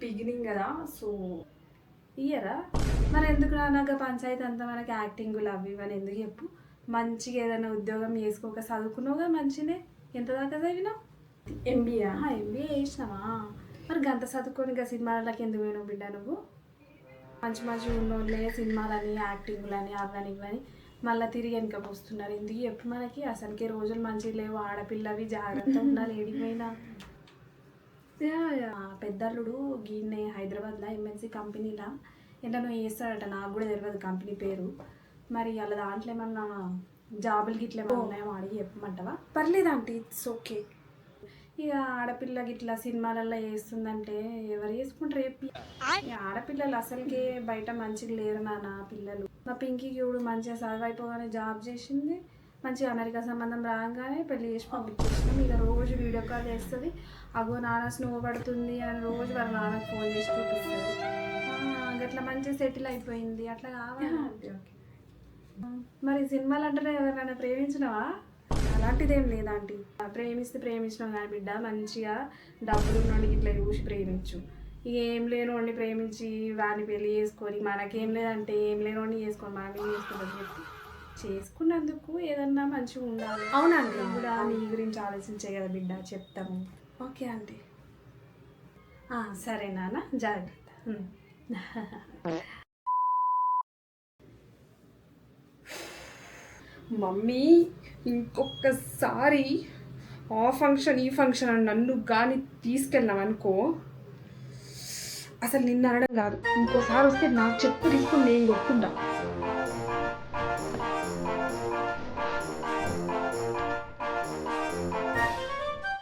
Beginning కదా, so ఇయ్యరా మరి ఎందుకు నాకు పంచాయతీ అంతా మనకి యాక్టింగ్లు అవి ఇవని ఎందుకు చెప్పు. మంచిగా ఏదైనా ఉద్యోగం చేసుకోక చదువుకున్నావుగా మంచినే. ఎంత దాకా చదివినావు? ఎంబీఏ. ఎంబీఏ చేసినావా? మరి గంట చదువుకొని ఇంకా సినిమాలకి ఎందుకు పోయినావు బిడ్డ నువ్వు? మంచి మంచి ఉన్నోళ్ళే సినిమాలని యాక్టింగ్లని అవని ఇవని మళ్ళీ తిరిగి వెనకకు వస్తున్నారు. ఎందుకు చెప్పు మనకి అసలుకే రోజులు మంచిగా లేవు. ఆడపిల్లవి జాగ్రత్త ఉండాలి ఏడిపోయినా. పెద్దల్లుడు గీనే హైదరాబాద్లో ఎంఎన్సీ కంపెనీలో ఏంటో చేస్తాడట. నాకు కూడా తెలియదు కంపెనీ పేరు. మరి అలా దాంట్లో ఏమన్నా జాబులు గిట్ల ఏమన్నా ఉన్నాయో అడిగి చెప్పమంటావా? పర్లేదు ఆంటీ, ఇట్స్ ఓకే. ఇక ఆడపిల్ల గిట్లా సినిమాలలో చేస్తుందంటే ఎవరు చేసుకుంటారు చెప్పి. ఆడపిల్లలు అసలుకే బయట మంచిగా లేరు నాన్న పిల్లలు. మా పింకీ చూడు మంచిగా చదువైపోగానే జాబ్ చేసింది. మంచిగా అమెరికా సంబంధం రాగానే పెళ్లి చేసి పంపించేసినాం. ఇక రోజు వీడియో కాల్ చేస్తుంది. అగో నాన్న స్నో పడుతుంది అని రోజు వాళ్ళ నాన్నకు ఫోన్ చేసి చూపిస్తుంది. అట్లా మంచిగా సెటిల్ అయిపోయింది. అట్లా కావాలి. మరి సినిమాలు అంటేనే ఎవరైనా ప్రేమించినవా? అలాంటిదేం లేదాంటీ. ప్రేమిస్తే ప్రేమించినాం కానీ బిడ్డ మంచిగా డబ్బులు ఉన్నోడికి ఇట్లా చూసి ప్రేమించు. ఇక ఏం లేనోడిని ప్రేమించి వాడిని పెళ్లి చేసుకొని మనకేం లేదంటే ఏం లేనోడిని చేసుకొని మనమేం చేసుకోవద్దని చెప్పి చేసుకున్నందుకు ఏదన్నా మంచిగా ఉండాలి. అవునండి, కూడా నీ గురించి ఆలోచించే కదా బిడ్డ చెప్తాము. Okay aunty. సరే నాన్న, జాగ్రత్త. మమ్మీ ఇంకొకసారి ఆ ఫంక్షన్ ఈ ఫంక్షన్ అని నన్ను కానీ తీసుకెళ్ళాం అనుకో, అసలు నిన్ను అనడం కాదు ఇంకోసారి వస్తే నాకు చెప్పు తీసుకుని నేను కొట్టుకుంటా.